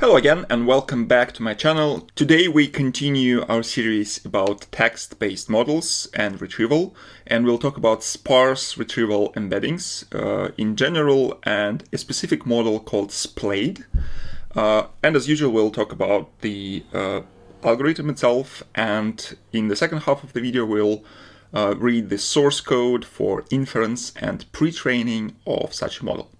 Hello again and welcome back to my channel. Today we continue our series about text-based models and retrieval, and we'll talk about sparse retrieval embeddings in general and a specific model called Splade. And as usual, we'll talk about the algorithm itself, and in the second half of the video we'll read the source code for inference and pre-training of such a model.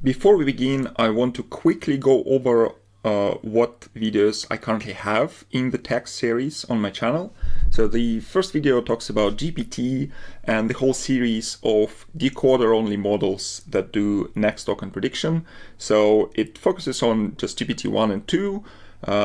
Before we begin, I want to quickly go over what videos I currently have in the text series on my channel. So the first video talks about GPT and the whole series of decoder-only models that do next token prediction. So it focuses on just GPT-1 and 2,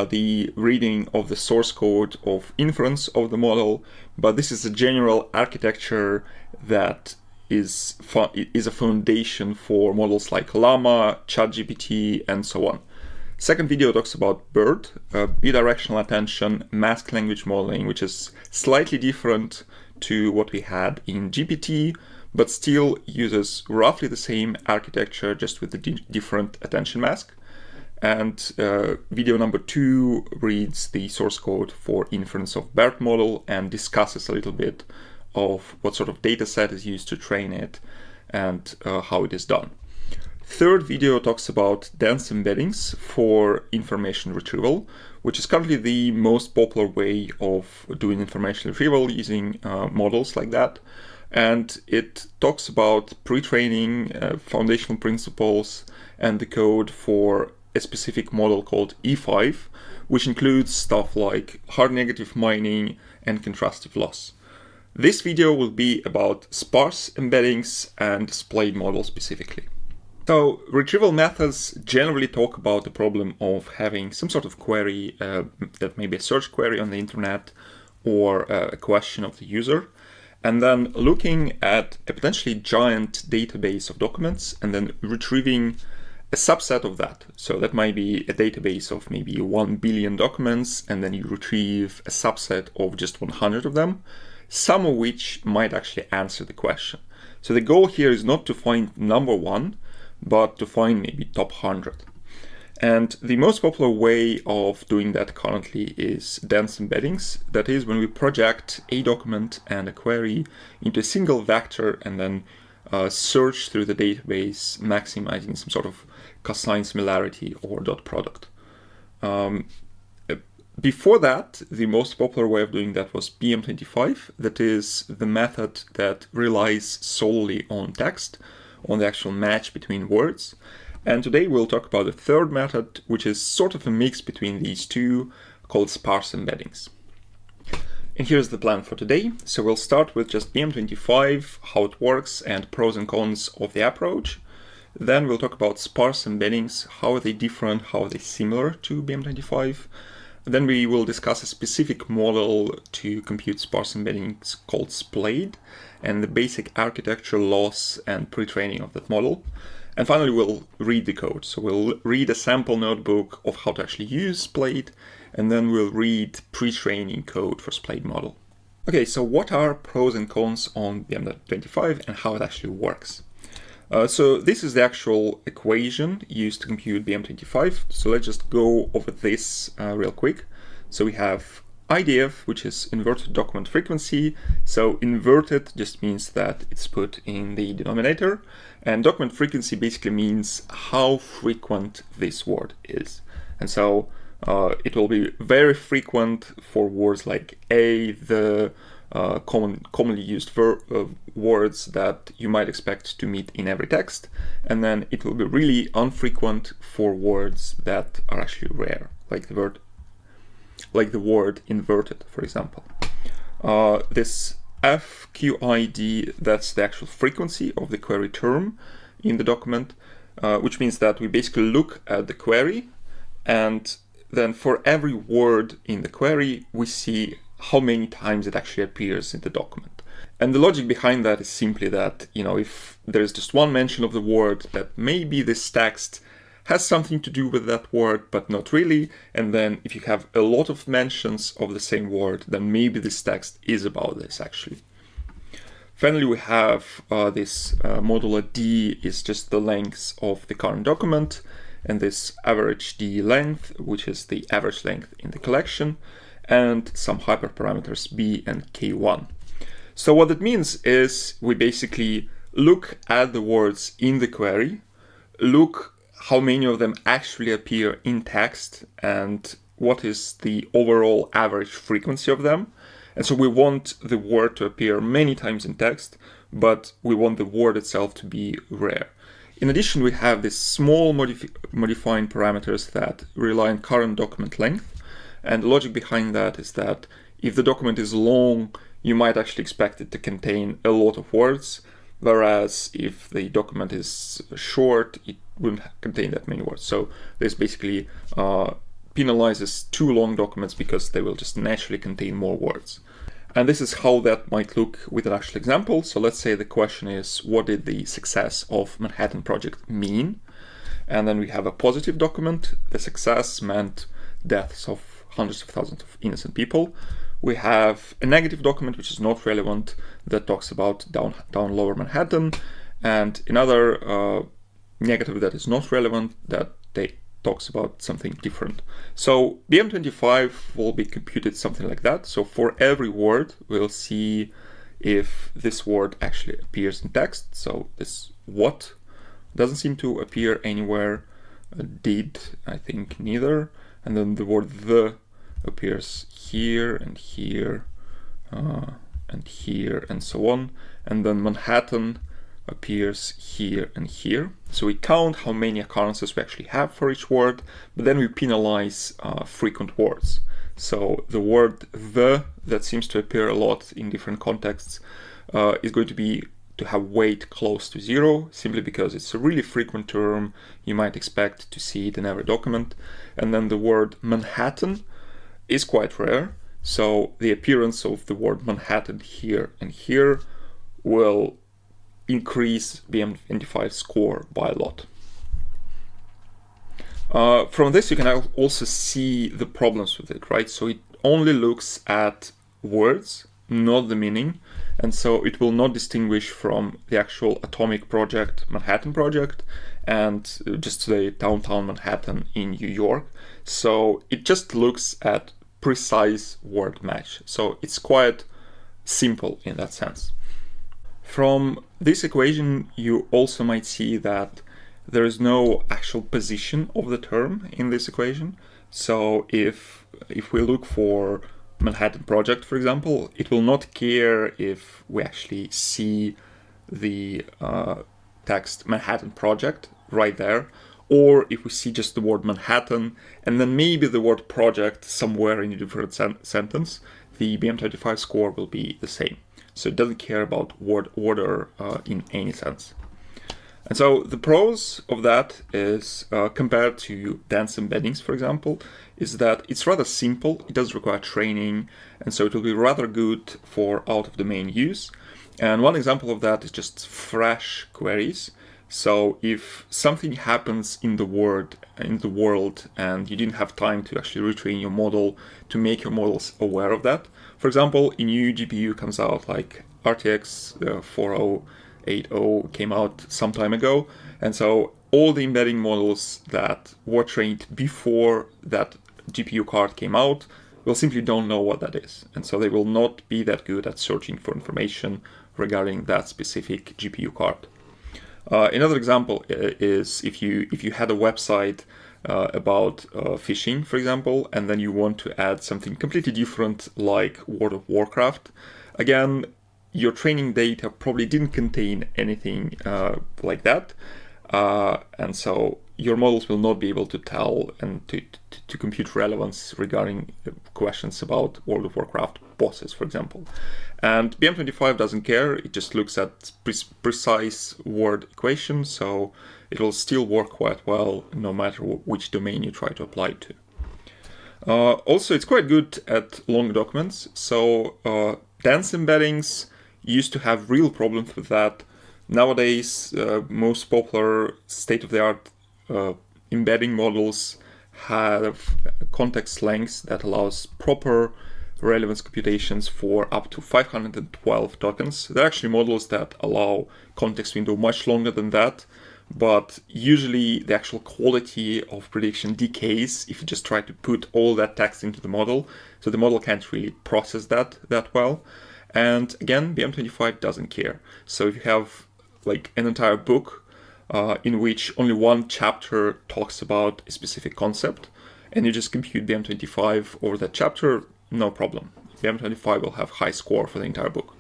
the reading of the source code of inference of the model, but this is a general architecture that is a foundation for models like Llama, ChatGPT, and so on. Second video talks about BERT, bidirectional attention mask language modeling, which is slightly different to what we had in GPT, but still uses roughly the same architecture, just with a different attention mask. And video number 2 reads the source code for inference of BERT model and discusses a little bit of what sort of data set is used to train it and how it is done. Third video talks about dense embeddings for information retrieval, which is currently the most popular way of doing information retrieval using models like that. And it talks about pre-training, foundational principles, and the code for a specific model called E5, which includes stuff like hard negative mining and contrastive loss. This video will be about sparse embeddings and Splade model specifically. So retrieval methods generally talk about the problem of having some sort of query that may be a search query on the internet or a question of the user, and then looking at a potentially giant database of documents and then retrieving a subset of that. So that might be a database of maybe 1 billion documents, and then you retrieve a subset of just 100 of them, some of which might actually answer the question. So the goal here is not to find number one, but to find maybe top 100. And the most popular way of doing that currently is dense embeddings. That is when we project a document and a query into a single vector and then search through the database, maximizing some sort of cosine similarity or dot product. Before that, the most popular way of doing that was BM25. That is the method that relies solely on text, on the actual match between words. And today we'll talk about the third method, which is sort of a mix between these two, called sparse embeddings. And here's the plan for today. So we'll start with just BM25, how it works, and pros and cons of the approach. Then we'll talk about sparse embeddings, how are they different, how are they similar to BM25. Then we will discuss a specific model to compute sparse embeddings called Splade, and the basic architecture, loss, and pre-training of that model. And finally, we'll read the code. So we'll read a sample notebook of how to actually use Splade, and then we'll read pre-training code for Splade model. Okay, so what are pros and cons on BM25 and how it actually works? So this is the actual equation used to compute BM25. So let's just go over this real quick. So we have IDF, which is inverted document frequency. So inverted just means that it's put in the denominator. And document frequency basically means how frequent this word is. And so it will be very frequent for words like a, the, commonly used words that you might expect to meet in every text, and then it will be really infrequent for words that are actually rare, like the word inverted, for example. This FQID, that's the actual frequency of the query term in the document, which means that we basically look at the query, and then for every word in the query, we see how many times it actually appears in the document. And the logic behind that is simply that, if there's just one mention of the word, that maybe this text has something to do with that word, but not really. And then if you have a lot of mentions of the same word, then maybe this text is about this actually. Finally, we have this modulo D is just the length of the current document. and this average D length, which is the average length in the collection, and some hyperparameters B and K1. So what it means is we basically look at the words in the query, look how many of them actually appear in text, and what is the overall average frequency of them. And so we want the word to appear many times in text, but we want the word itself to be rare. In addition, we have these small modifying parameters that rely on current document length. And the logic behind that is that if the document is long, you might actually expect it to contain a lot of words, whereas if the document is short, it wouldn't contain that many words. So this basically penalizes too long documents because they will just naturally contain more words. And this is how that might look with an actual example. So let's say the question is, what did the success of Manhattan Project mean? And then we have a positive document. The success meant deaths of hundreds of thousands of innocent people. We have a negative document, which is not relevant, that talks about down lower Manhattan, and another negative that is not relevant that talks about something different. So BM25 will be computed something like that. So for every word, we'll see if this word actually appears in text. So this what doesn't seem to appear anywhere. Did, I think, neither. And then the word the appears here and here and here and so on. And then Manhattan appears here and here. So we count how many occurrences we actually have for each word, but then we penalize frequent words. So the word the that seems to appear a lot in different contexts is going to have weight close to 0, simply because it's a really frequent term. You might expect to see it in every document. And then the word Manhattan is quite rare. So the appearance of the word Manhattan here and here will increase BM25 score by a lot. From this, you can also see the problems with it, right? So it only looks at words, not the meaning. And so it will not distinguish from the actual atomic project, Manhattan Project, and just the downtown Manhattan in New York. So it just looks at precise word match. So it's quite simple in that sense. From this equation, you also might see that there is no actual position of the term in this equation. So if we look for Manhattan Project, for example, it will not care if we actually see the text Manhattan Project right there, or if we see just the word Manhattan and then maybe the word project somewhere in a different sentence, the BM25 score will be the same. So it doesn't care about word order in any sense. And so the pros of that is, compared to dense embeddings, for example, is that it's rather simple, it doesn't require training, and so it will be rather good for out-of-domain use. And one example of that is just fresh queries. So if something happens in the world and you didn't have time to actually retrain your model to make your models aware of that, for example, a new GPU comes out, like RTX 4080 came out some time ago, and so all the embedding models that were trained before that GPU card came out will simply don't know what that is, and so they will not be that good at searching for information regarding that specific GPU card. Another example is if you had a website about fishing, for example, and then you want to add something completely different like World of Warcraft. Again, your training data probably didn't contain anything like that, and so your models will not be able to tell and to compute relevance regarding questions about World of Warcraft bosses, for example. And BM25 doesn't care, it just looks at precise word equations, so it will still work quite well no matter which domain you try to apply it to. Also, it's quite good at long documents, so dense embeddings used to have real problems with that. Nowadays, most popular state-of-the-art embedding models have context lengths that allows proper relevance computations for up to 512 tokens. There are actually models that allow context window much longer than that, but usually the actual quality of prediction decays if you just try to put all that text into the model. So the model can't really process that well. And again, BM25 doesn't care. So if you have like an entire book in which only one chapter talks about a specific concept, and you just compute BM25 over that chapter, no problem. BM25 will have high score for the entire book.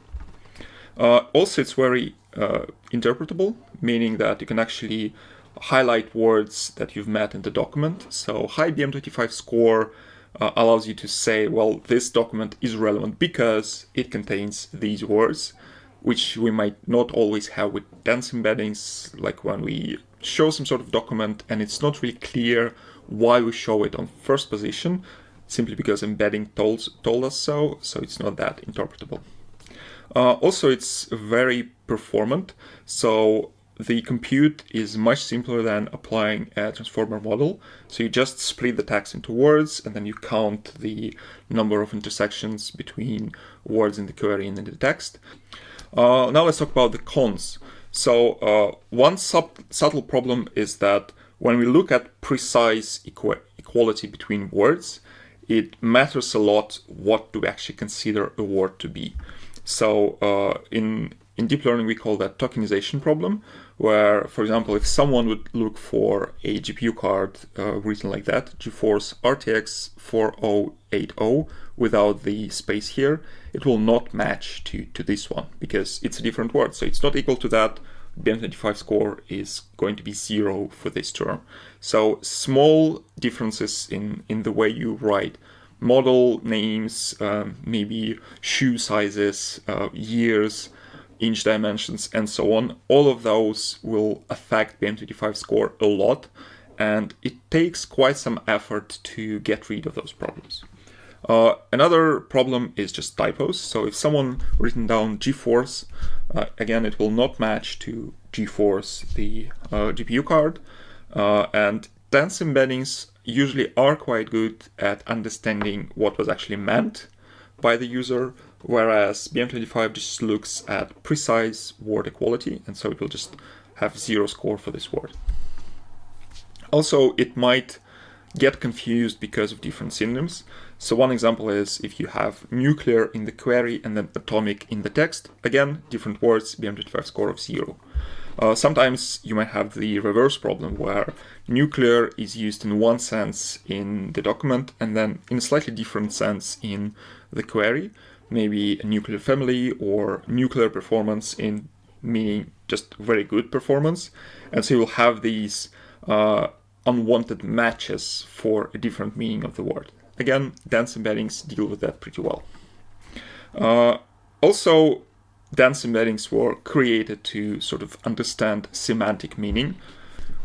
Also, it's very interpretable, meaning that you can actually highlight words that you've met in the document. So high BM25 score allows you to say, well, this document is relevant because it contains these words, which we might not always have with dense embeddings, like when we show some sort of document and it's not really clear why we show it on first position, simply because embedding told us so it's not that interpretable. Also, it's very performant, so the compute is much simpler than applying a transformer model. So you just split the text into words, and then you count the number of intersections between words in the query and in the text. Now let's talk about the cons. So one subtle problem is that when we look at precise equality between words, it matters a lot what do we actually consider a word to be. So in deep learning, we call that tokenization problem, where, for example, if someone would look for a GPU card written like that, GeForce RTX 4080, without the space here, it will not match to this one because it's a different word. So it's not equal to that. BM25 score is going to be 0 for this term. So small differences in the way you write model names, maybe shoe sizes, years, inch dimensions, and so on, all of those will affect BM25 score a lot, and it takes quite some effort to get rid of those problems. Another problem is just typos. So if someone written down GeForce, again, it will not match to GeForce, the GPU card, and dense embeddings usually are quite good at understanding what was actually meant by the user, whereas BM25 just looks at precise word equality, and so it will just have 0 score for this word. Also, it might get confused because of different synonyms. So one example is if you have nuclear in the query and then atomic in the text, again, different words, BM25 score of 0. Sometimes you might have the reverse problem where nuclear is used in one sense in the document and then in a slightly different sense in the query, maybe a nuclear family or nuclear performance in meaning just very good performance. And so you'll have these unwanted matches for a different meaning of the word. Again, dense embeddings deal with that pretty well. Also, dense embeddings were created to sort of understand semantic meaning.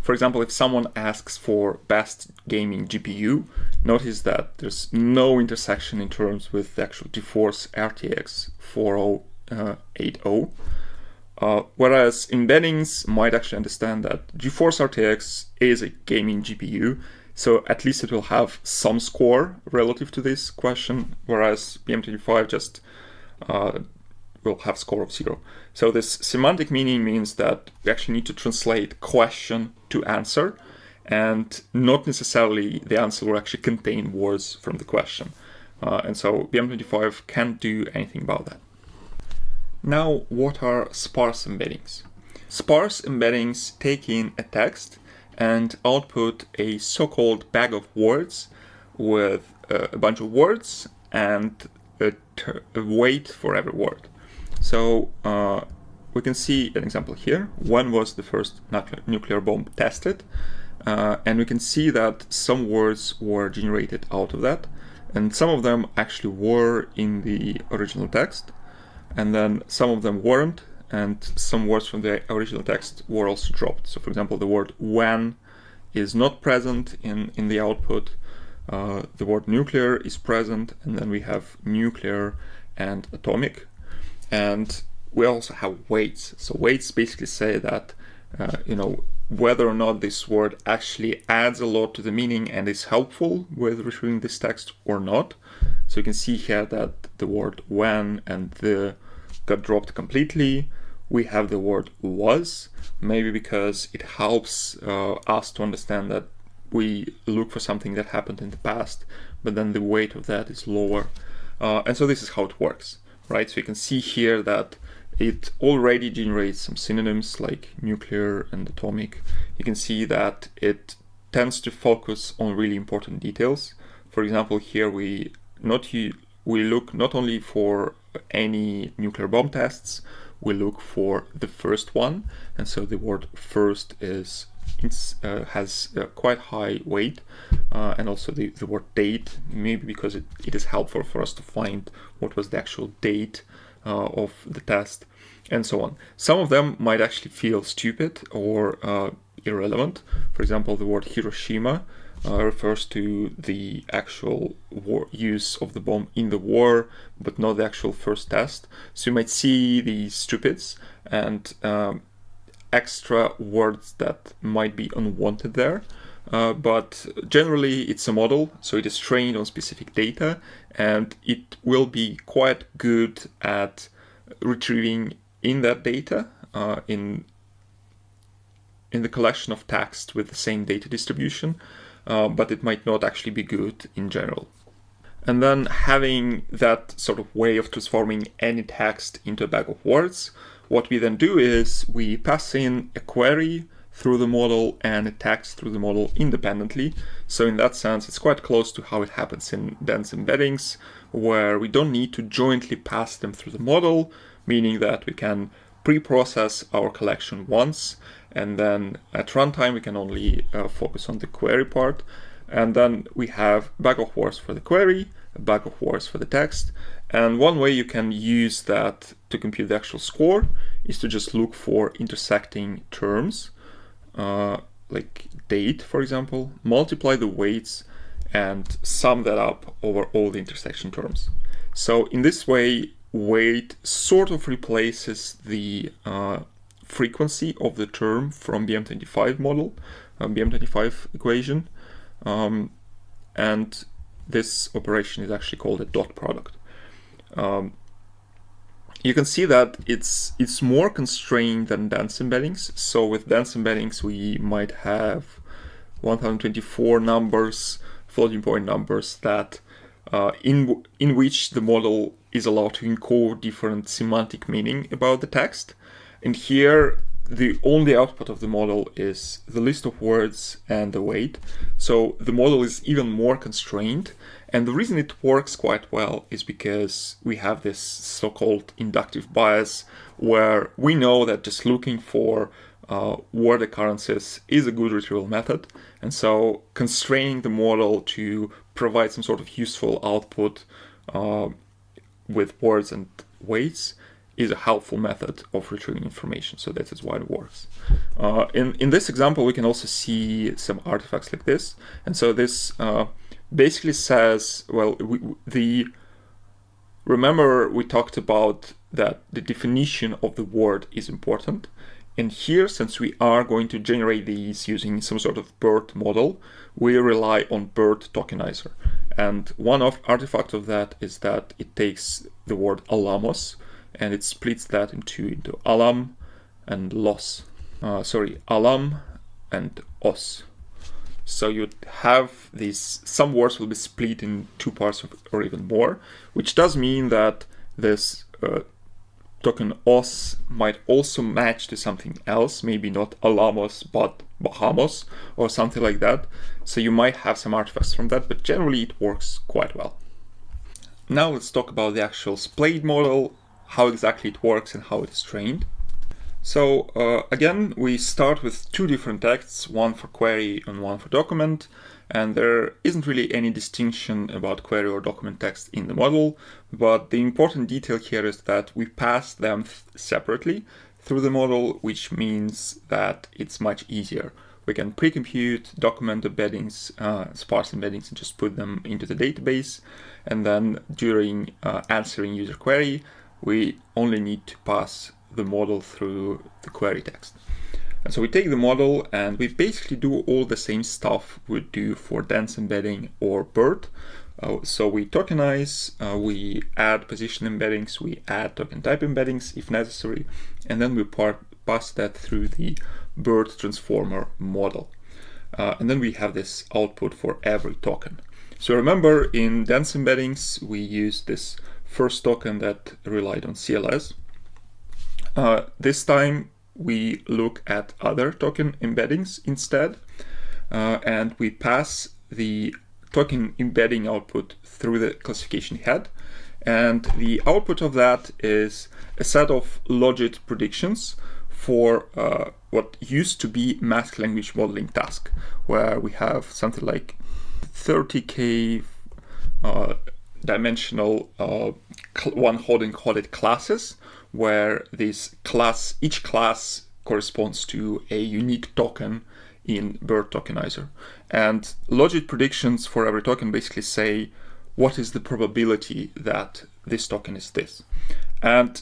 For example, if someone asks for best gaming GPU, notice that there's no intersection in terms with the actual GeForce RTX 4080. Whereas embeddings might actually understand that GeForce RTX is a gaming GPU, so at least it will have some score relative to this question, whereas BM25 just will have score of 0. So this semantic meaning means that we actually need to translate question to answer, and not necessarily the answer will actually contain words from the question. And so BM25 can't do anything about that. Now, what are sparse embeddings? Sparse embeddings take in a text and output a so-called bag of words with a bunch of words and a weight for every word. So we can see an example here. When was the first nuclear bomb tested? And we can see that some words were generated out of that, and some of them actually were in the original text, and then some of them weren't, and some words from the original text were also dropped. So for example, the word when is not present in the output, the word nuclear is present, and then we have nuclear and atomic. And we also have weights. So weights basically say that, whether or not this word actually adds a lot to the meaning and is helpful with retrieving this text or not. So you can see here that the word when and the got dropped completely, we have the word was, maybe because it helps us to understand that we look for something that happened in the past, but then the weight of that is lower. And so this is how it works, right? So you can see here that it already generates some synonyms like nuclear and atomic. You can see that it tends to focus on really important details. For example, here we look not only for any nuclear bomb tests, we look for the first one, and so the word first has quite high weight, and also the word date, maybe because it is helpful for us to find what was the actual date of the test, and so on. Some of them might actually feel stupid or irrelevant. For example, the word Hiroshima refers to the actual use of the bomb in the war, but not the actual first test. So you might see these stupids and extra words that might be unwanted there. But generally it's a model, so it is trained on specific data, and it will be quite good at retrieving in that data, in the collection of text with the same data distribution, but it might not actually be good in general. And then having that sort of way of transforming any text into a bag of words, what we then do is we pass in a query through the model and a text through the model independently. So in that sense, it's quite close to how it happens in dense embeddings, where we don't need to jointly pass them through the model, meaning that we can pre-process our collection once, and then at runtime we can only focus on the query part. And then we have a bag of words for the query, a bag of words for the text. And one way you can use that to compute the actual score is to just look for intersecting terms, like date, for example, multiply the weights and sum that up over all the intersection terms. So in this way, weight sort of replaces the frequency of the term from BM25 model, BM25 equation. And this operation is actually called a dot product. You can see that it's more constrained than dense embeddings. So with dense embeddings, we might have 1024 numbers, floating point numbers that in which the model is allowed to encode different semantic meaning about the text. And here, the only output of the model is the list of words and the weight. So the model is even more constrained. And the reason it works quite well is because we have this so-called inductive bias, where we know that just looking for word occurrences is a good retrieval method. And so constraining the model to provide some sort of useful output with words and weights is a helpful method of retrieving information. So that is why it works. In this example, we can also see some artifacts like this. And so this basically says, well, remember we talked about that the definition of the word is important. And here, since we are going to generate these using some sort of BERT model, we rely on BERT tokenizer. And one artifact of that is that it takes the word alamos and it splits that into alam and alam and os. So you have some words will be split in two parts or even more, which does mean that this token os might also match to something else, maybe not alamos, but Bahamos or something like that. So you might have some artifacts from that, but generally it works quite well. Now let's talk about the actual Splade model, how exactly it works and how it is trained. So again, we start with two different texts, one for query and one for document, and there isn't really any distinction about query or document text in the model, but the important detail here is that we pass them separately through the model, which means that it's much easier. We can pre-compute document embeddings, sparse embeddings, and just put them into the database, and then during answering user query, we only need to pass the model through the query text. And so we take the model and we basically do all the same stuff we do for dense embedding or BERT. So we tokenize, we add position embeddings, we add token type embeddings if necessary, and then we pass that through the BERT transformer model. And then we have this output for every token. So remember, in dense embeddings, we used this first token that relied on CLS. This time, we look at other token embeddings instead, and we pass the token embedding output through the classification head. And the output of that is a set of logit predictions for what used to be mask language modeling task, where we have something like 30K dimensional one-hot classes, where each class corresponds to a unique token in BERT tokenizer. And logit predictions for every token basically say what is the probability that this token is this. And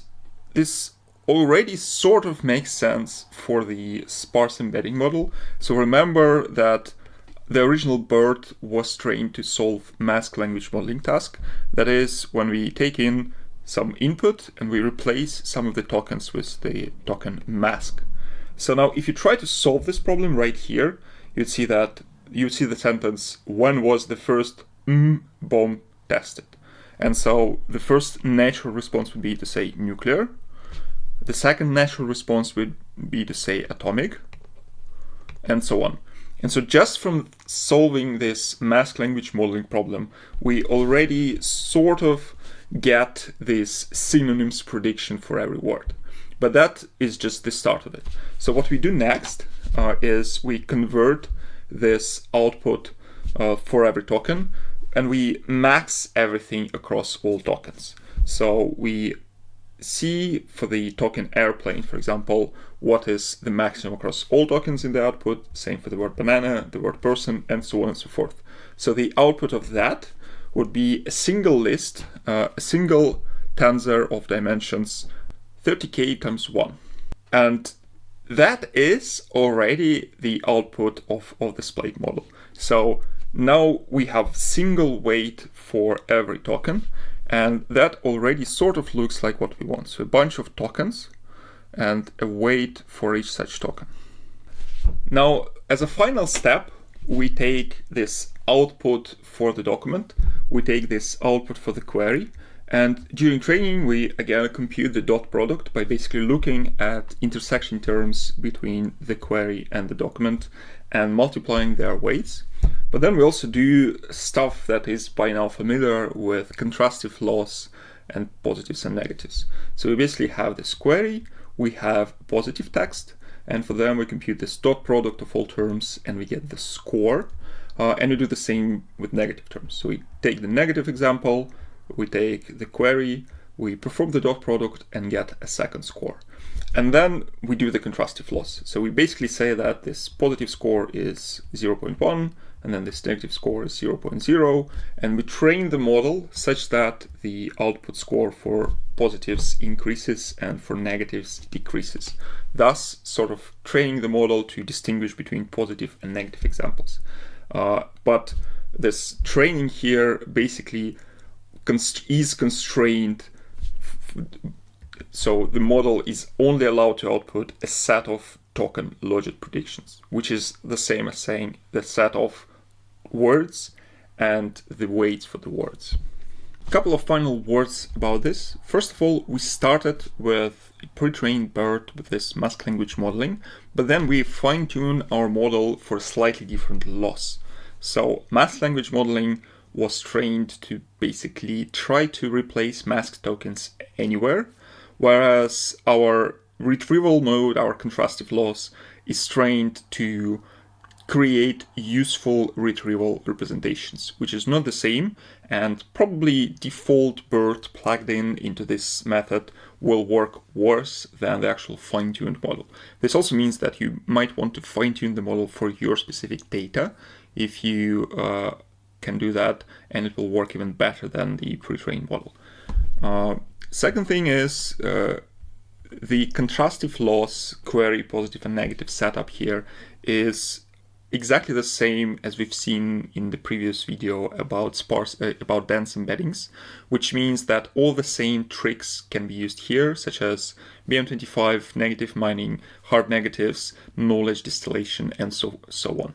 this already sort of makes sense for the sparse embedding model. So remember that the original BERT was trained to solve mask language modeling task. That is, when we take in some input and we replace some of the tokens with the token mask. So now if you try to solve this problem right here, you'd see the sentence, when was the first bomb tested? And so the first natural response would be to say nuclear. The second natural response would be to say atomic, and so on. And so just from solving this mask language modeling problem, we already sort of get this synonyms prediction for every word. But that is just the start of it. So what we do next is we convert this output for every token, and we max everything across all tokens. So we see for the token airplane, for example, what is the maximum across all tokens in the output, same for the word banana, the word person, and so on and so forth. So the output of that would be a single list, a single tensor of dimensions 30K times 1. And that is already the output of the Splade model. So now we have single weight for every token, and that already sort of looks like what we want. So a bunch of tokens and a weight for each such token. Now, as a final step, we take this output for the document, we take this output for the query, and during training, we again compute the dot product by basically looking at intersection terms between the query and the document and multiplying their weights. But then we also do stuff that is by now familiar with contrastive loss and positives and negatives. So we basically have this query, we have positive text, and for them we compute this dot product of all terms and we get the score. And we do the same with negative terms. So we take the negative example, we take the query, we perform the dot product and get a second score. And then we do the contrastive loss. So we basically say that this positive score is 0.1, and then this negative score is 0.0, and we train the model such that the output score for positives increases and for negatives decreases, thus sort of training the model to distinguish between positive and negative examples. But this training here basically is constrained, so the model is only allowed to output a set of token logit predictions, which is the same as saying the set of words and the weights for the words. A couple of final words about this. First of all, we started with a pre-trained BERT with this mask language modeling, but then we fine-tune our model for a slightly different loss. So mask language modeling was trained to basically try to replace mask tokens anywhere, whereas our retrieval mode, our contrastive loss, is trained to create useful retrieval representations, which is not the same, and probably default BERT plugged into this method will work worse than the actual fine-tuned model. This also means that you might want to fine-tune the model for your specific data. If you can do that, and it will work even better than the pre-trained model. Second thing is the contrastive loss query positive and negative setup here is exactly the same as we've seen in the previous video about about dense embeddings, which means that all the same tricks can be used here, such as BM25, negative mining, hard negatives, knowledge distillation, and so on.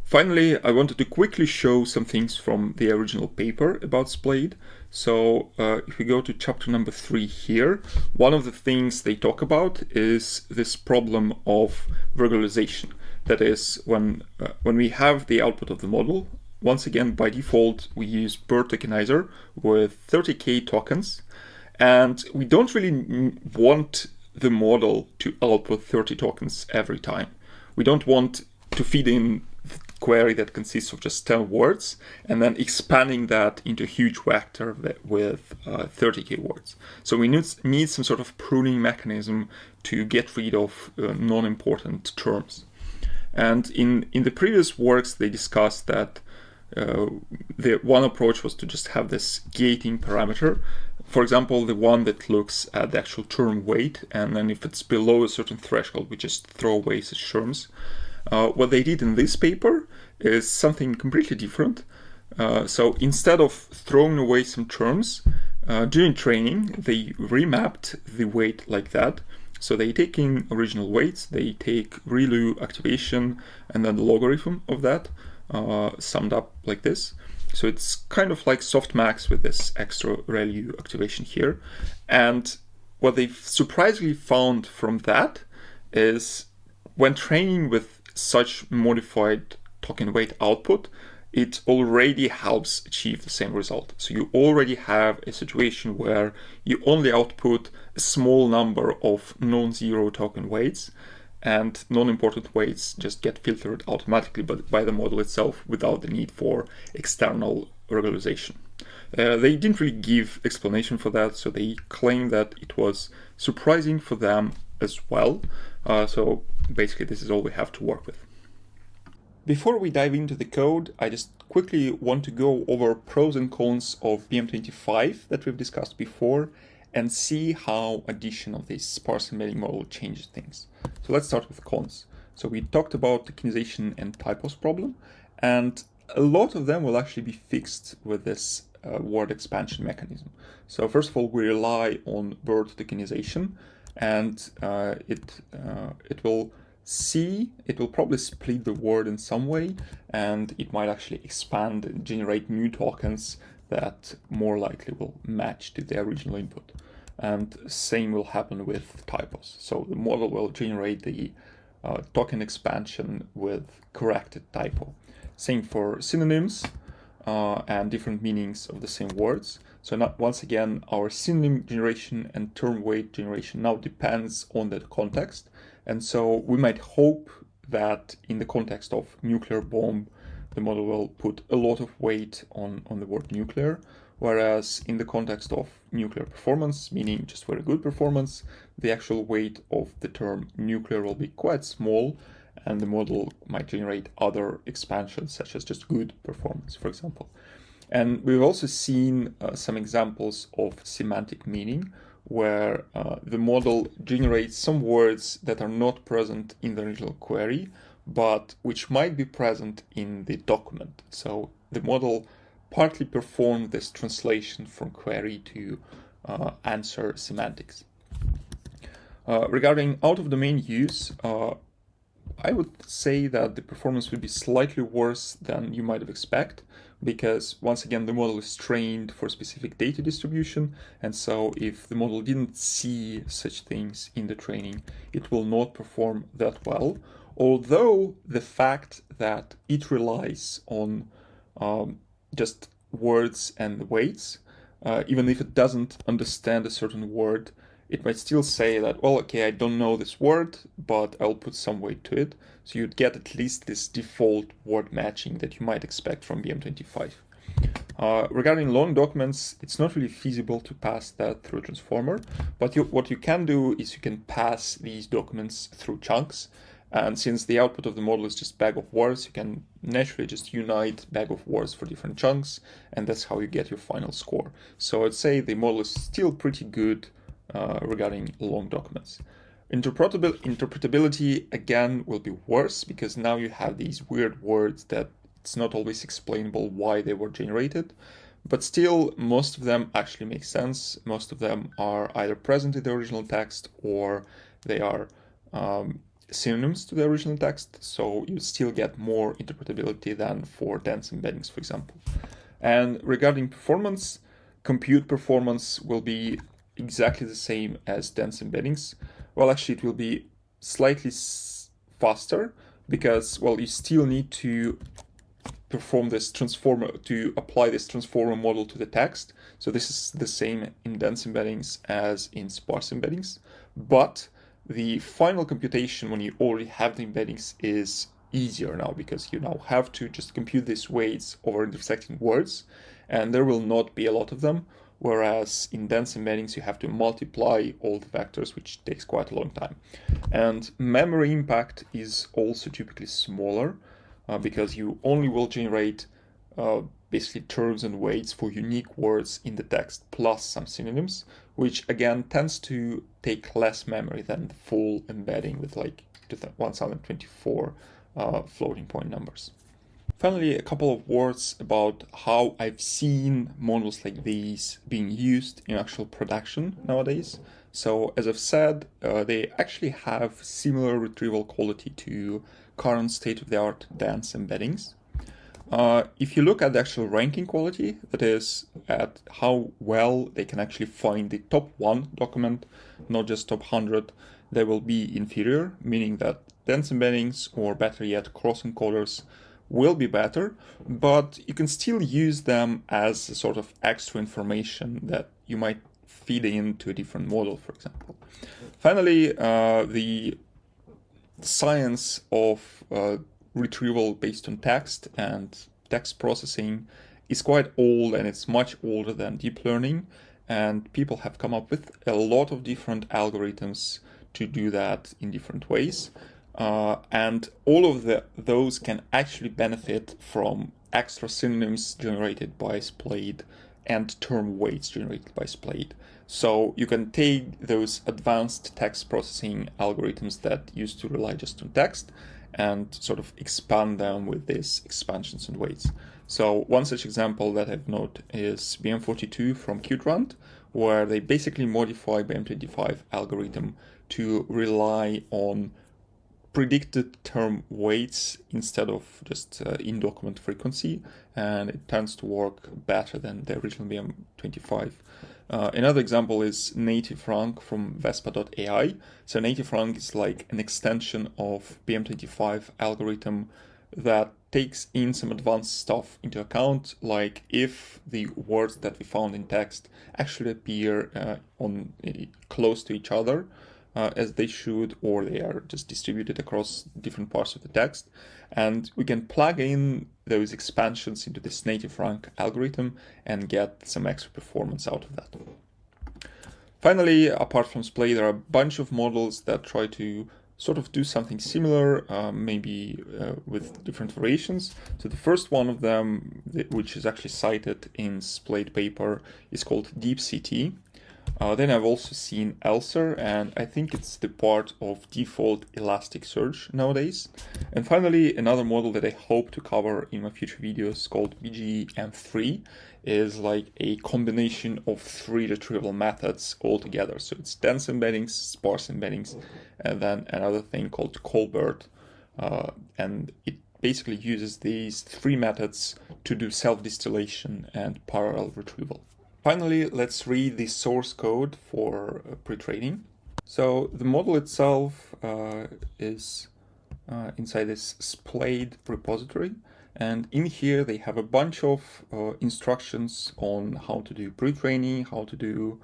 Finally, I wanted to quickly show some things from the original paper about Splade. So if we go to chapter number 3 here, one of the things they talk about is this problem of regularization. That is, when we have the output of the model, once again, by default, we use BERT tokenizer with 30K tokens, and we don't really want the model to output 30 tokens every time. We don't want to feed in query that consists of just 10 words and then expanding that into a huge vector with 30K words. So we need some sort of pruning mechanism to get rid of non-important terms. And in the previous works, they discussed that the one approach was to just have this gating parameter. For example, the one that looks at the actual term weight, and then if it's below a certain threshold, we just throw away such terms. What they did in this paper is something completely different. So instead of throwing away some terms, during training, they remapped the weight like that. So they take in original weights, they take ReLU activation, and then the logarithm of that, summed up like this. So it's kind of like softmax with this extra ReLU activation here. And what they've surprisingly found from that is when training with such modified token weight output, it already helps achieve the same result. So you already have a situation where you only output a small number of non-zero token weights, and non-important weights just get filtered automatically by the model itself without the need for external regularization. They didn't really give explanation for that, so they claim that it was surprising for them as well. So basically this is all we have to work with. Before we dive into the code, I just quickly want to go over pros and cons of BM25 that we've discussed before and see how addition of this sparse embedding model changes things. So let's start with cons. So we talked about tokenization and typos problem, and a lot of them will actually be fixed with this word expansion mechanism. So first of all, we rely on BERT tokenization, and it will probably split the word in some way, and it might actually expand and generate new tokens that more likely will match to the original input. And same will happen with typos. So the model will generate the token expansion with corrected typo. Same for synonyms and different meanings of the same words. So now, once again, our synonym generation and term weight generation now depends on the context. And so we might hope that in the context of nuclear bomb, the model will put a lot of weight on the word nuclear, whereas in the context of nuclear performance, meaning just very good performance, the actual weight of the term nuclear will be quite small, and the model might generate other expansions, such as just good performance, for example. And we've also seen some examples of semantic meaning, where the model generates some words that are not present in the original query, but which might be present in the document. So the model partly performed this translation from query to answer semantics. Regarding out-of-domain use, I would say that the performance would be slightly worse than you might have expected, because once again, the model is trained for specific data distribution, and so if the model didn't see such things in the training, it will not perform that well. Although the fact that it relies on just words and weights, even if it doesn't understand a certain word, it might still say that, well, okay, I don't know this word, but I'll put some weight to it. So you'd get at least this default word matching that you might expect from BM25. Regarding long documents, it's not really feasible to pass that through a transformer, but what you can do is you can pass these documents through chunks. And since the output of the model is just bag of words, you can naturally just unite bag of words for different chunks, and that's how you get your final score. So I'd say the model is still pretty good regarding long documents. Interpretability, again, will be worse because now you have these weird words that it's not always explainable why they were generated. But still, most of them actually make sense. Most of them are either present in the original text or they are synonyms to the original text. So you still get more interpretability than for dense embeddings, for example. And regarding performance, compute performance will be exactly the same as dense embeddings. Well, actually, it will be slightly faster because, well, you still need to perform this transformer, to apply this transformer model to the text. So this is the same in dense embeddings as in sparse embeddings. But the final computation when you already have the embeddings is easier now because you now have to just compute these weights over intersecting words, and there will not be a lot of them. Whereas in dense embeddings, you have to multiply all the vectors, which takes quite a long time. And memory impact is also typically smaller because you only will generate basically terms and weights for unique words in the text plus some synonyms, which again tends to take less memory than the full embedding with like 1024 floating point numbers. Finally, a couple of words about how I've seen models like these being used in actual production nowadays. So as I've said, they actually have similar retrieval quality to current state-of-the-art dense embeddings. If you look at the actual ranking quality, that is at how well they can actually find the top 1 document, not just top 100, they will be inferior, meaning that dense embeddings, or better yet, cross-encoders, will be better, but you can still use them as a sort of extra information that you might feed into a different model, for example. Finally, the science of retrieval based on text and text processing is quite old, and it's much older than deep learning, and people have come up with a lot of different algorithms to do that in different ways. And all of those can actually benefit from extra synonyms generated by Splade and term weights generated by Spade. So you can take those advanced text processing algorithms that used to rely just on text and sort of expand them with these expansions and weights. So one such example that I've noted is BM42 from Qtrand, where they basically modify BM25 algorithm to rely on predicted term weights instead of just in-document frequency, and it tends to work better than the original BM25. Another example is nativerank from Vespa.ai. So nativerank is like an extension of BM25 algorithm that takes in some advanced stuff into account, like if the words that we found in text actually appear close to each other, as they should, or they are just distributed across different parts of the text. And we can plug in those expansions into this nativerank algorithm and get some extra performance out of that. Finally, apart from Splade, there are a bunch of models that try to sort of do something similar, maybe with different variations. So the first one of them, which is actually cited in Splade paper, is called DeepCT. Then I've also seen ELSER, and I think it's the part of default Elasticsearch nowadays. And finally, another model that I hope to cover in my future videos called BGM3 is like a combination of 3 retrieval methods all together. So it's dense embeddings, sparse embeddings, and then another thing called Colbert. And it basically uses these 3 methods to do self-distillation and parallel retrieval. Finally, let's read the source code for pre-training. So the model itself is inside this Splade repository, and in here they have a bunch of instructions on how to do pre-training, how to do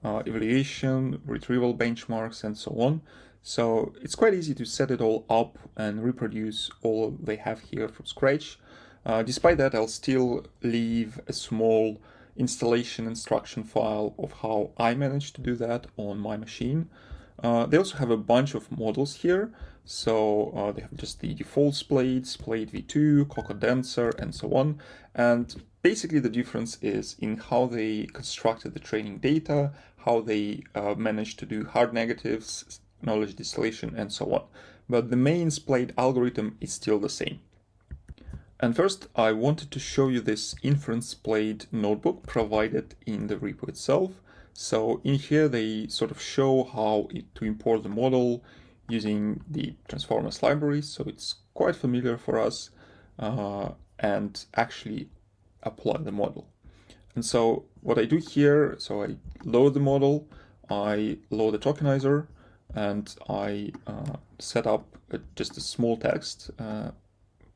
evaluation, retrieval benchmarks, and so on. So it's quite easy to set it all up and reproduce all they have here from scratch. Despite that, I'll still leave a small installation instruction file of how I managed to do that on my machine. They also have a bunch of models here. So they have just the default Splade, Splade v2, Cocodenser, and so on. And basically the difference is in how they constructed the training data, how they managed to do hard negatives, knowledge distillation, and so on. But the main Splade algorithm is still the same. And first, I wanted to show you this inference Splade notebook provided in the repo itself. So in here, they sort of show how to import the model using the transformers library. So it's quite familiar for us, and actually apply the model. And so what I do here, so I load the model, I load the tokenizer, and I set up just a small text.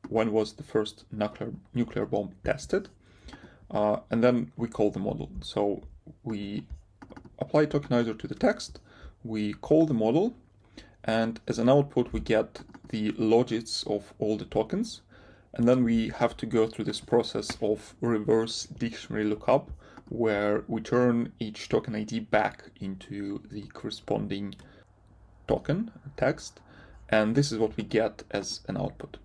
When was the first nuclear bomb tested? And then we call the model. So we apply tokenizer to the text, we call the model, and as an output we get the logits of all the tokens. And then we have to go through this process of reverse dictionary lookup, where we turn each token ID back into the corresponding token text. And this is what we get as an output.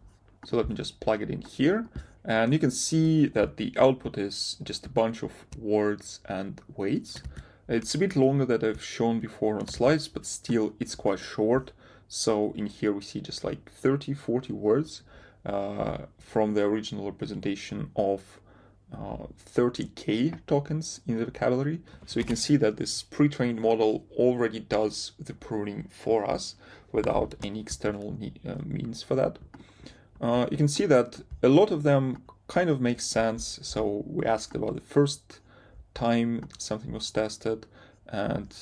So let me just plug it in here. And you can see that the output is just a bunch of words and weights. It's a bit longer than I've shown before on slides, but still it's quite short. So in here we see just like 30, 40 words from the original representation of 30K tokens in the vocabulary. So you can see that this pre-trained model already does the pruning for us without any external means for that. You can see that a lot of them kind of make sense. So we asked about the first time something was tested, and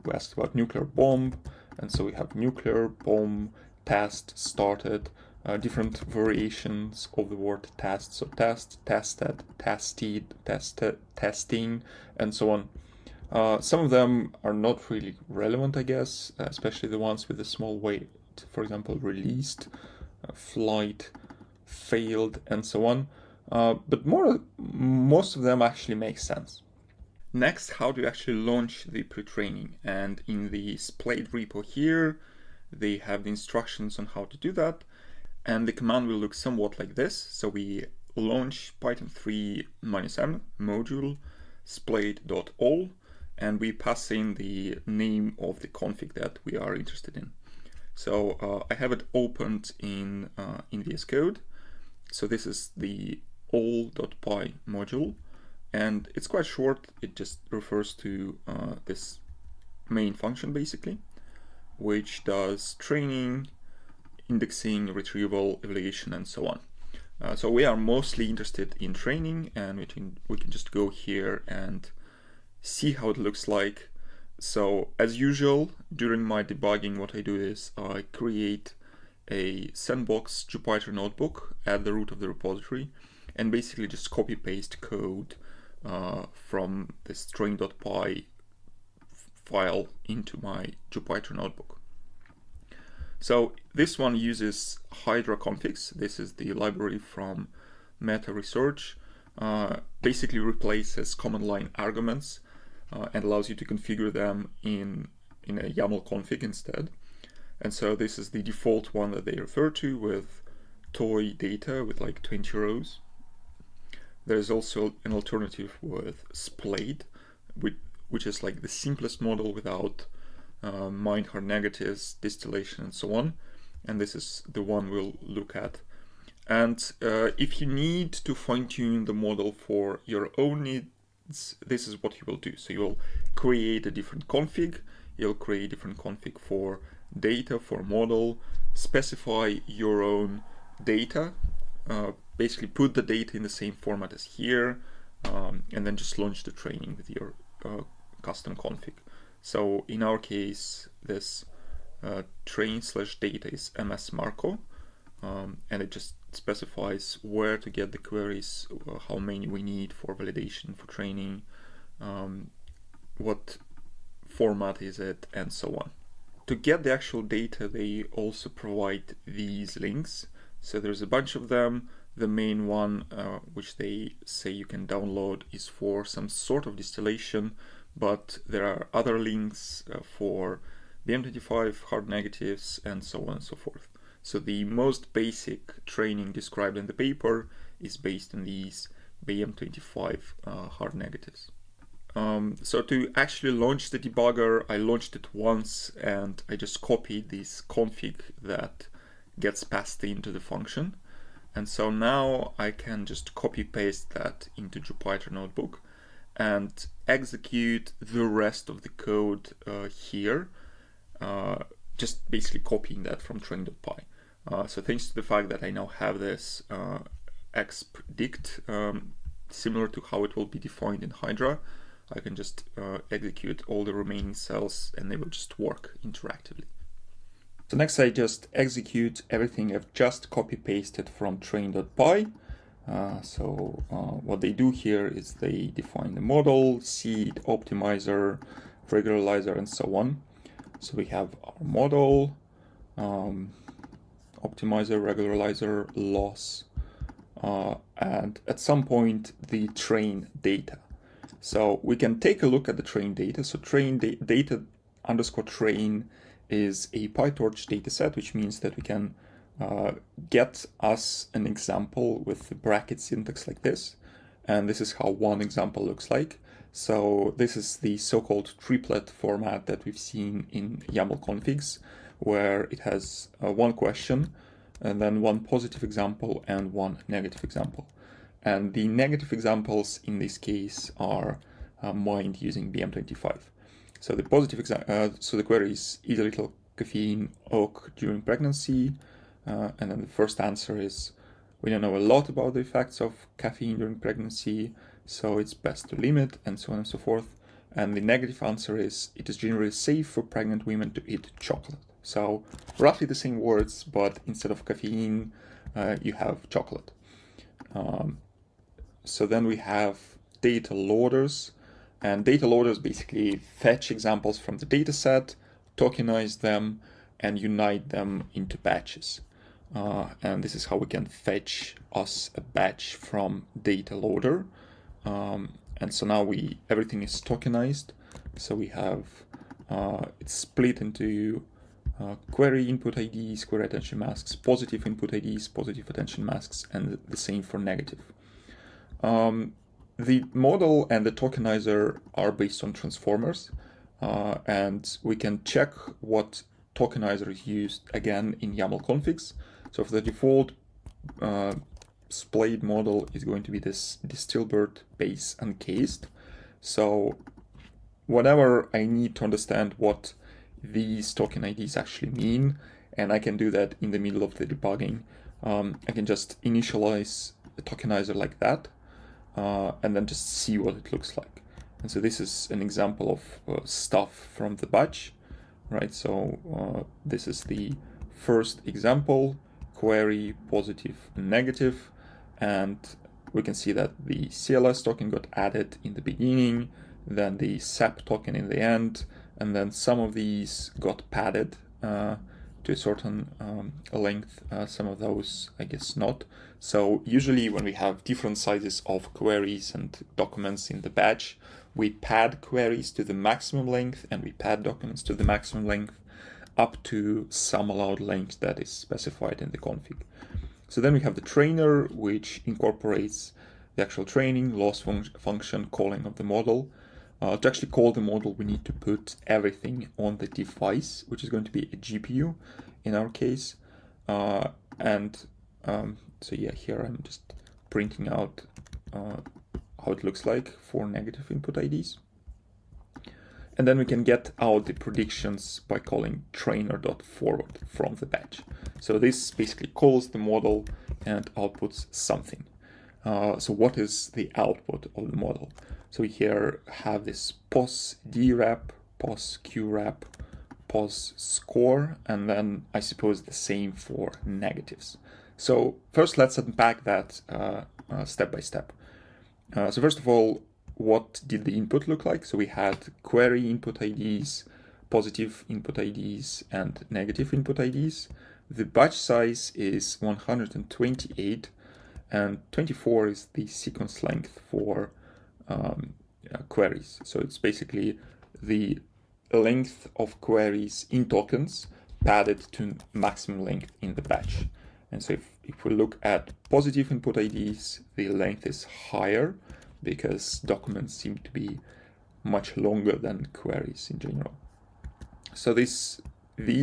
we asked about nuclear bomb, and so we have nuclear bomb test started, different variations of the word test, so test, tested, tested, testing, and so on. Some of them are not really relevant, I guess, especially the ones with a small weight. For example, released, flight, failed, and so on. But most of them actually make sense. Next, how do you actually launch the pre-training? And in the Splade repo here, they have the instructions on how to do that. And the command will look somewhat like this. So we launch Python 3 -m module splade.all, and we pass in the name of the config that we are interested in. So I have it opened in VS Code. So this is the all.py module, and it's quite short. It just refers to this main function basically, which does training, indexing, retrieval, evaluation, and so on. So we are mostly interested in training, and we can just go here and see how it looks like. So as usual, during my debugging, what I do is I create a sandbox Jupyter notebook at the root of the repository, and basically just copy paste code from the string.py file into my Jupyter notebook. So this one uses Hydra configs. This is the library from Meta Research. Basically replaces command line arguments and allows you to configure them in a YAML config instead. And so this is the default one that they refer to, with toy data with like 20 rows. There's also an alternative with Splade, which is like the simplest model without mind hard negatives, distillation, and so on. And this is the one we'll look at. And if you need to fine-tune the model for your own needs, this is what you will do. So you will create a different config. You'll create a different config for data, for model, specify your own data, basically put the data in the same format as here, and then just launch the training with your custom config. So in our case, this train/data is MS Marco, and it just specifies where to get the queries, how many we need for validation, for training, what format is it, and so on. To get the actual data, they also provide these links. So there's a bunch of them. The main one, which they say you can download, is for some sort of distillation, but there are other links for BM25, hard negatives, and so on and so forth. So the most basic training described in the paper is based on these BM25 hard negatives. So to actually launch the debugger, I launched it once and I just copied this config that gets passed into the function. And so now I can just copy paste that into Jupyter Notebook and execute the rest of the code here, just basically copying that from train.py. So thanks to the fact that I now have this expredict, similar to how it will be defined in Hydra, I can just execute all the remaining cells and they will just work interactively. So next I just execute everything I've just copy pasted from train.py. What they do here is they define the model, seed, optimizer, regularizer, and so on. So we have our model, optimizer, regularizer, loss, and at some point the train data. So we can take a look at the train data. So train data underscore train is a PyTorch dataset, which means that we can get us an example with the bracket syntax like this. And this is how one example looks like. So this is the so-called triplet format that we've seen in YAML configs, where it has one question, and then one positive example and one negative example. And the negative examples in this case are mined using BM25. So the positive so the query is eat a little caffeine oak during pregnancy, and then the first answer is we don't know a lot about the effects of caffeine during pregnancy, so it's best to limit, and so on and so forth. And the negative answer is it is generally safe for pregnant women to eat chocolate. So roughly the same words, but instead of caffeine, you have chocolate. So then we have data loaders, and data loaders basically fetch examples from the dataset, tokenize them, and unite them into batches. And this is how we can fetch us a batch from data loader. And so now everything is tokenized. So we have it's split into query input IDs, query attention masks, positive input IDs, positive attention masks, and the same for negative. The model and the tokenizer are based on transformers, and we can check what tokenizer is used again in YAML configs. So for the default, Splade model is going to be this Dilbert base uncased. So whenever I need to understand what these token IDs actually mean, and I can do that in the middle of the debugging, I can just initialize a tokenizer like that, and then just see what it looks like. And so this is an example of stuff from the batch, right? So this is the first example, query, positive and negative, and we can see that the CLS token got added in the beginning, then the SAP token in the end, and then some of these got padded to a certain length, some of those I guess not. So usually when we have different sizes of queries and documents in the batch, we pad queries to the maximum length and we pad documents to the maximum length up to some allowed length that is specified in the config. So then we have the trainer, which incorporates the actual training, loss function, calling of the model. To actually call the model, we need to put everything on the device, which is going to be a GPU in our case. So yeah, here I'm just printing out how it looks like for negative input IDs. And then we can get out the predictions by calling trainer.forward from the batch. So this basically calls the model and outputs something. So what is the output of the model? So we here have this pos drep, pos qrep, pos score, and then I suppose the same for negatives. So first let's unpack that step by step. So first of all, what did the input look like? So we had query input IDs, positive input IDs, and negative input IDs. The batch size is 128, and 24 is the sequence length for queries. So it's basically the length of queries in tokens padded to maximum length in the batch. And so if we look at positive input IDs, the length is higher because documents seem to be much longer than queries in general. So these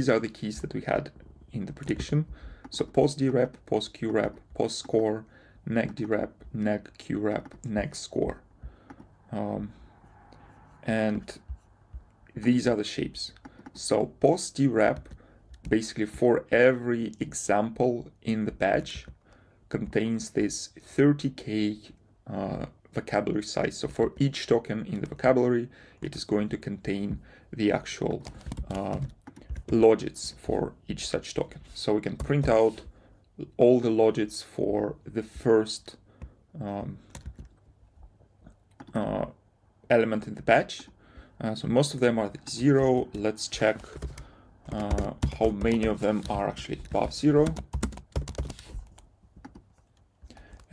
are the keys that we had in the prediction. So pos drep, pos qrep, pos score, neg drep, neg qrep, neg score. And these are the shapes. So pos drep, basically for every example in the batch, contains this 30K vocabulary size. So for each token in the vocabulary, it is going to contain the actual logits for each such token. So we can print out all the logits for the first element in the batch. So most of them are 0. Let's check how many of them are actually above 0.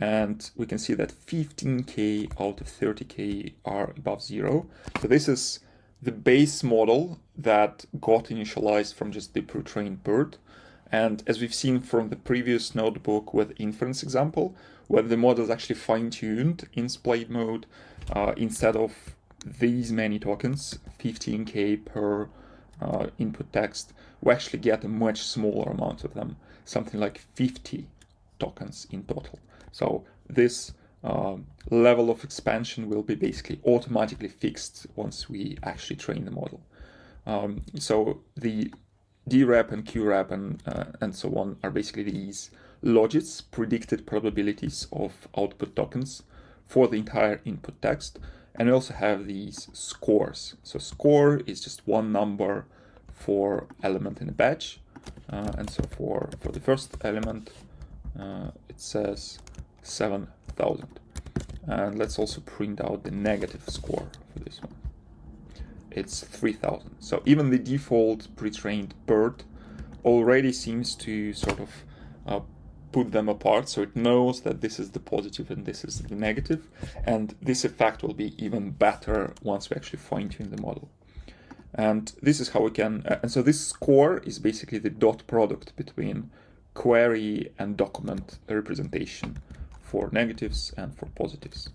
And we can see that 15K out of 30K are above 0. So this is the base model that got initialized from just the pre-trained BERT. And as we've seen from the previous notebook with inference example, where the model is actually fine-tuned in Splade mode, instead of these many tokens, 15K per input text, we actually get a much smaller amount of them, something like 50 tokens in total. So this level of expansion will be basically automatically fixed once we actually train the model. So the drep and qrep and so on are basically these logits, predicted probabilities of output tokens for the entire input text. And we also have these scores. So score is just one number for element in a batch. And so for the first element, it says 7,000. And let's also print out the negative score for this one. It's 3,000. So even the default pre-trained BERT already seems to sort of put them apart. So it knows that this is the positive and this is the negative. And this effect will be even better once we actually fine-tune the model. And this is how we can, and so this score is basically the dot product between query and document representation for negatives and for positives.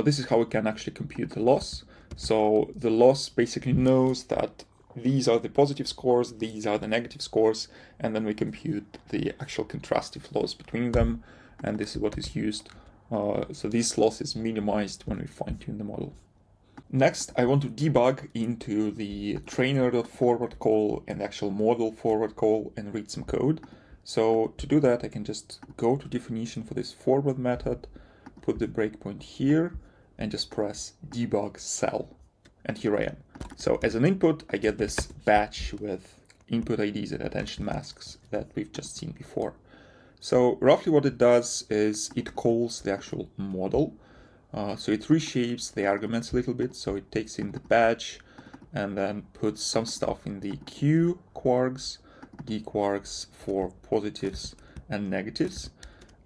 This is how we can actually compute the loss. So the loss basically knows that these are the positive scores, these are the negative scores, and then we compute the actual contrastive loss between them, and this is what is used. So this loss is minimized when we fine-tune the model. Next, I want to debug into the trainer.forward call and actual model forward call and read some code. So to do that, I can just go to definition for this forward method, put the breakpoint here, and just press debug cell. And here I am. So as an input, I get this batch with input IDs and attention masks that we've just seen before. So roughly what it does is it calls the actual model. So it reshapes the arguments a little bit. So it takes in the batch and then puts some stuff in the Q quarks, D quarks for positives and negatives.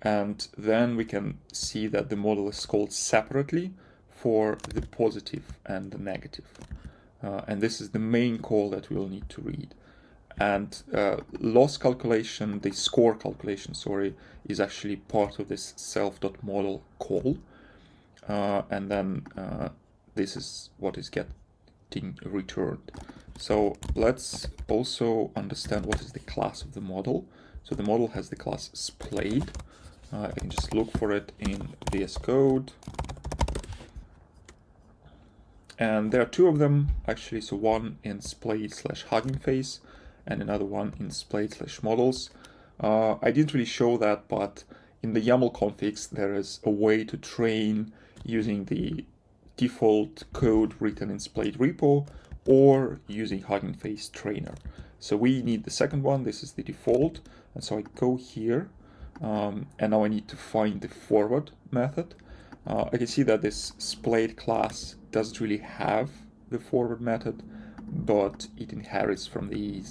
And then we can see that the model is called separately for the positive and the negative. And this is the main call that we'll need to read. And loss calculation, the score calculation, sorry, is actually part of this self.model call. And then this is what is getting returned. So let's also understand what is the class of the model. So the model has the class Splade. I can just look for it in VS Code. And there are two of them actually, so one in Splade/Hugging Face and another one in Splade/models. I didn't really show that, but in the YAML configs there is a way to train using the default code written in Splade repo or using Hugging Face trainer. So we need the second one, this is the default, and so I go here, and now I need to find the forward method. I can see that this Splade class doesn't really have the forward method, but it inherits from the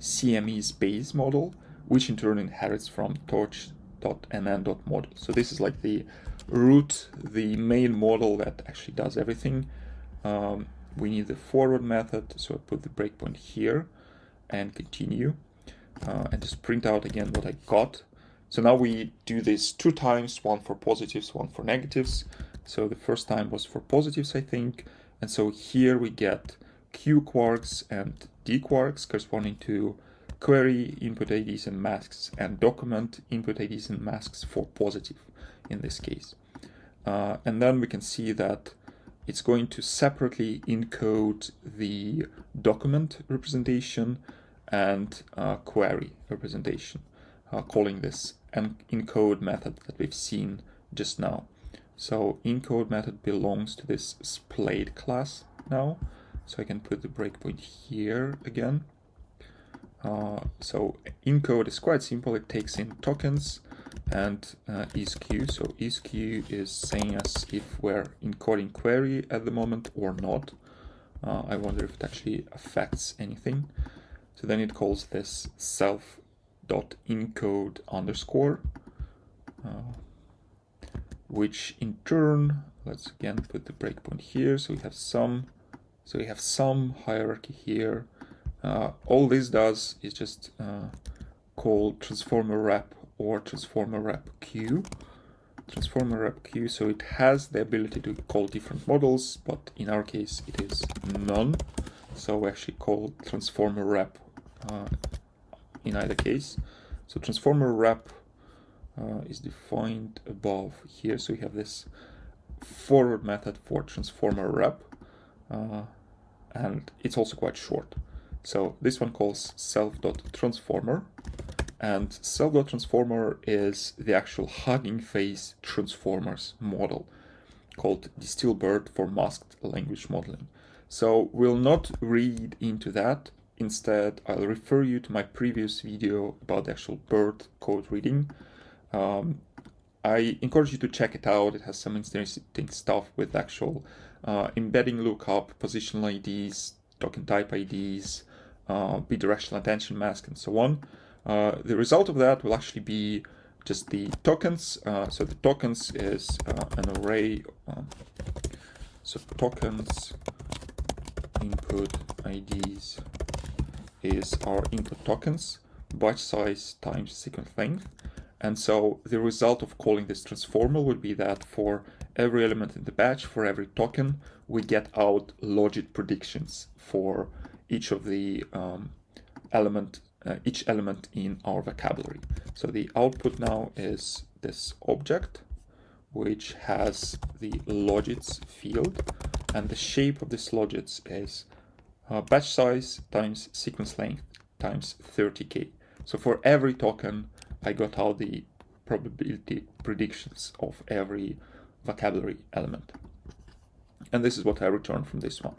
CME's base model, which in turn inherits from torch.nn.model. So this is like the root, the main model that actually does everything. We need the forward method, so I put the breakpoint here and continue. and just print out again what I got. So now we do this 2 times, one for positives, one for negatives. So the first time was for positives, I think. And so here we get Q quarks and D quarks corresponding to query input IDs and masks and document input IDs and masks for positive in this case. And then we can see that it's going to separately encode the document representation and query representation, calling this an encode method that we've seen just now. So encode method belongs to this Splade class now. So I can put the breakpoint here again. So encode is quite simple. It takes in tokens and isQ. So isQ is saying us if we're encoding query at the moment or not. I wonder if it actually affects anything. So then it calls this self.encode underscore, which in turn, let's again put the breakpoint here. So we have some hierarchy here. All this does is just call transformer rep or transformer rep q. Transformer rep q, so it has the ability to call different models, but in our case it is none. So we actually call transformer rep in either case. So transformer rep is defined above here. So we have this forward method for transformer rep, and it's also quite short. So this one calls self.transformer, and self.transformer is the actual Hugging Face transformers model called DistillBERT for masked language modeling. So we'll not read into that. Instead, I'll refer you to my previous video about the actual BERT code reading. I encourage you to check it out. It has some interesting stuff with actual embedding lookup, positional IDs, token type IDs, bidirectional attention mask, and so on. The result of that will actually be just the tokens. So the tokens is an array. So tokens input IDs is our input tokens, batch size times sequence length. And so the result of calling this transformer would be that for every element in the batch, for every token, we get out logit predictions for each of the each element in our vocabulary. So the output now is this object, which has the logits field, and the shape of this logits is batch size times sequence length times 30k. So for every token, I got out the probability predictions of every vocabulary element. And this is what I returned from this one.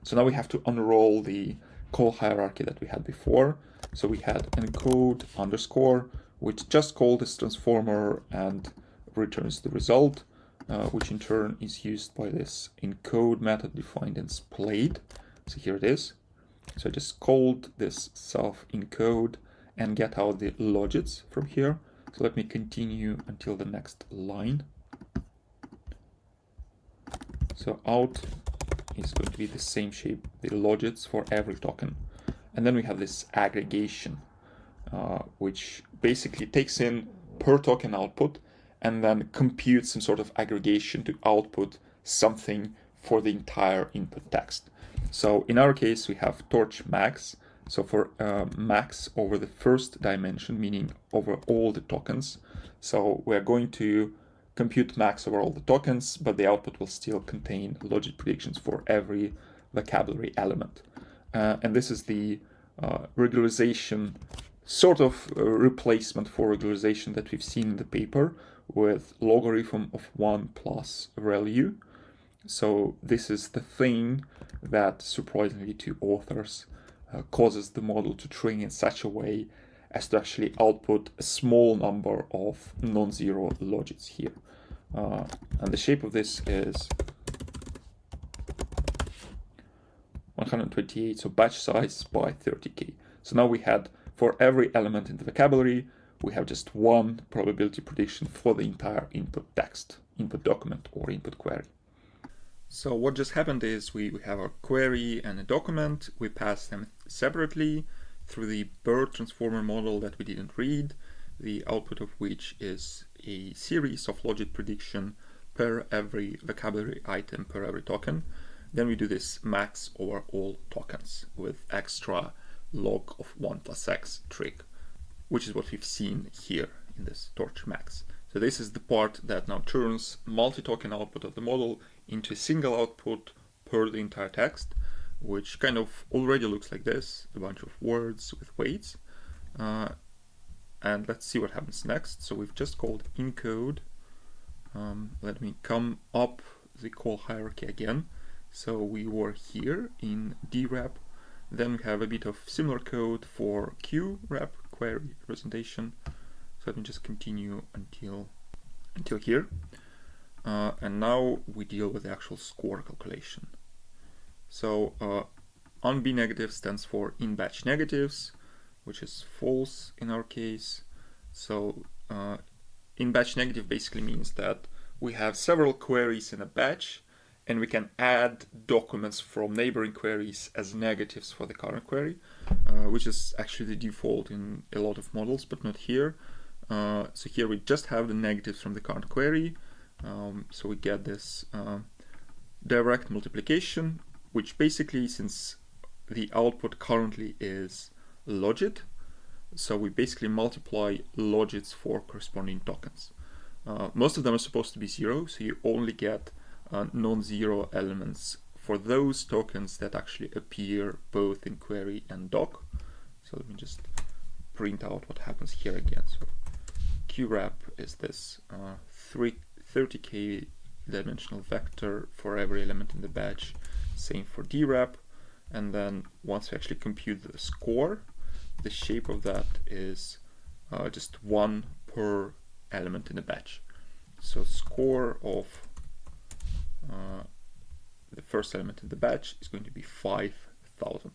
So now we have to unroll the call hierarchy that we had before. So we had encode underscore, which just called this transformer and returns the result, which in turn is used by this encode method defined in Splade. So here it is. So I just called this self encode and get out the logits from here. So let me continue until the next line. So out is going to be the same shape, the logits for every token. And then we have this aggregation, which basically takes in per token output and then computes some sort of aggregation to output something for the entire input text. So in our case, we have torch max. So for max over the first dimension, meaning over all the tokens. So we're going to compute max over all the tokens, but the output will still contain logit predictions for every vocabulary element. And this is the regularization, sort of replacement for regularization that we've seen in the paper with logarithm of 1 plus ReLU. So this is the thing that, surprisingly to authors, causes the model to train in such a way as to actually output a small number of non-zero logits here. And the shape of this is 128, so batch size by 30k. So now we had, for every element in the vocabulary, we have just one probability prediction for the entire input text, input document, or input query. So what just happened is we have our query and a document. We pass them separately through the bird transformer model that we didn't read, the output of which is a series of logit prediction per every vocabulary item per every token. Then we do this max over all tokens with extra log of 1 plus x trick, which is what we've seen here in this torch max. So this is the part that now turns multi-token output of the model into a single output per the entire text, which kind of already looks like this, a bunch of words with weights. And let's see what happens next. So we've just called encode. Let me come up the call hierarchy again. So we were here in drep. Then we have a bit of similar code for qrep, query representation. So let me just continue until here. And now we deal with the actual score calculation. So on B negative stands for in batch negatives, which is false in our case. So in batch negative basically means that we have several queries in a batch, and we can add documents from neighboring queries as negatives for the current query, which is actually the default in a lot of models, but not here. So here we just have the negatives from the current query. So we get this direct multiplication, which basically, since the output currently is logit, so we basically multiply logits for corresponding tokens. Most of them are supposed to be 0, so you only get non-zero elements for those tokens that actually appear both in query and doc. So let me just print out what happens here again. So qrep is this 30k dimensional vector for every element in the batch. Same for drep. And then once we actually compute the score, the shape of that is just 1 per element in the batch. So score of the first element in the batch is going to be 5,000.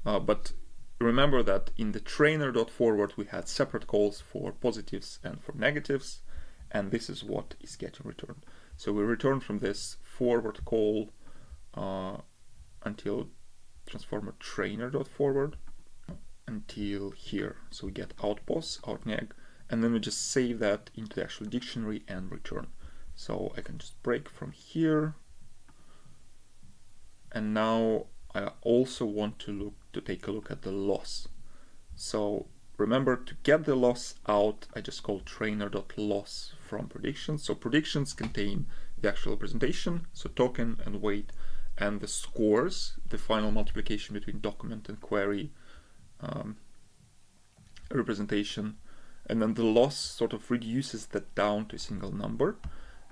But remember that in the trainer.forward we had separate calls for positives and for negatives, and this is what is getting returned. So we return from this forward call until transformer trainer.forward until here. So we get outpos, outneg, and then we just save that into the actual dictionary and return. So I can just break from here. And now I also want to take a look at the loss. So remember, to get the loss out, I just call trainer.loss from predictions. So predictions contain the actual representation, so token and weight, and the scores, the final multiplication between document and query representation. And then the loss sort of reduces that down to a single number.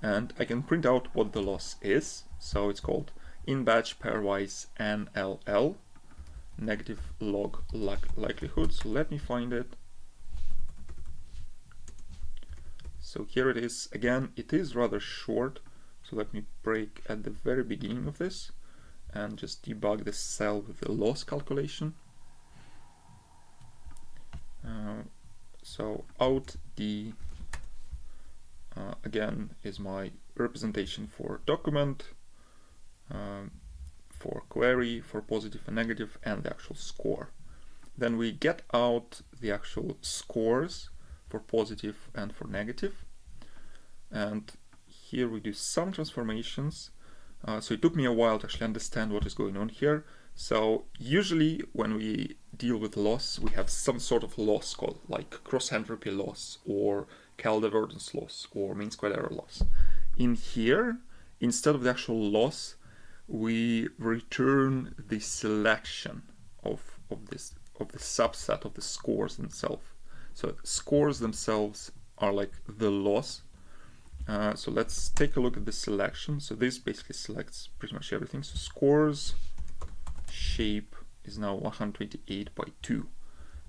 And I can print out what the loss is. So it's called in batch pairwise NLL, negative log likelihood. So let me find it. So here it is. Again, it is rather short. So let me break at the very beginning of this and just debug the cell with the loss calculation. So out D again is my representation for document, for query, for positive and negative, and the actual score. Then we get out the actual scores for positive and for negative. And here we do some transformations. So it took me a while to actually understand what is going on here. So usually when we deal with loss, we have some sort of loss called like cross-entropy loss or cal divergence loss or mean squared error loss. In here, instead of the actual loss, we return the selection of the subset of the scores themselves. So scores themselves are like the loss. So let's take a look at the selection. So this basically selects pretty much everything. So scores shape is now 128 by 2.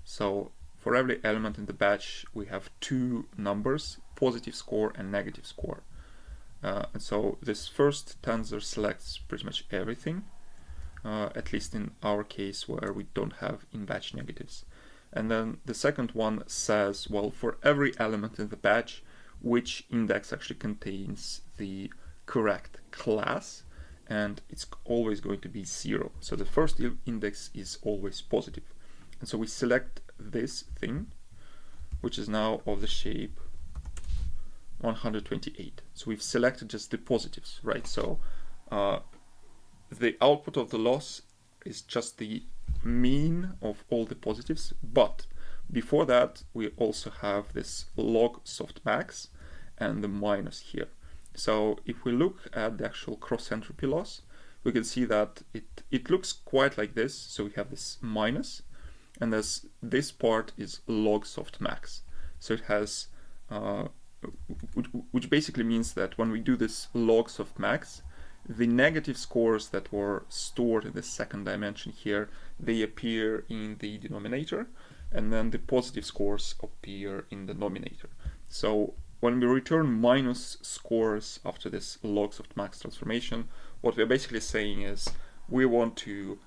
So for every element in the batch, we have 2 numbers, positive score and negative score. And so this first tensor selects pretty much everything, at least in our case where we don't have in-batch negatives. And then the second one says, well, for every element in the batch, which index actually contains the correct class, and it's always going to be 0. So the first index is always positive. And so we select this thing, which is now of the shape 128. So we've selected just the positives, right? So the output of the loss is just the mean of all the positives, but before that we also have this log softmax and the minus here. So if we look at the actual cross entropy loss, we can see that it looks quite like this. So we have this minus, and this part is log softmax. So it has which basically means that when we do this log softmax, the negative scores that were stored in the second dimension here, they appear in the denominator, and then the positive scores appear in the numerator. So when we return minus scores after this log softmax transformation, what we're basically saying is we want to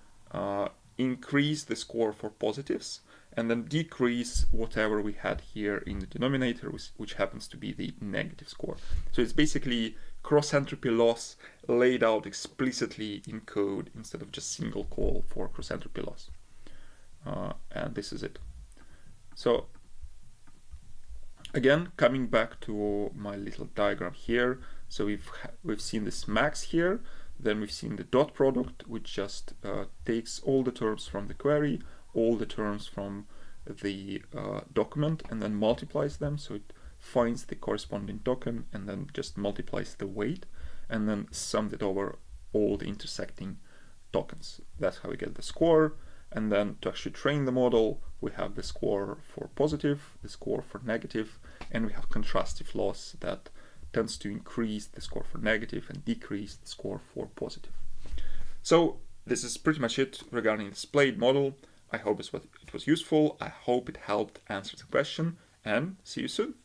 increase the score for positives and then decrease whatever we had here in the denominator, which happens to be the negative score. So it's basically cross-entropy loss laid out explicitly in code instead of just single call for cross-entropy loss. And this is it. So again, coming back to my little diagram here, so we've seen this max here, then we've seen the dot product, which just takes all the terms from the query, all the terms from the document, and then multiplies them. So it finds the corresponding token and then just multiplies the weight and then sums it over all the intersecting tokens. That's how we get the score. And then to actually train the model, we have the score for positive, the score for negative, and we have contrastive loss that tends to increase the score for negative and decrease the score for positive. So this is pretty much it regarding the Splade model. I hope it was useful. I hope it helped answer the question, and see you soon.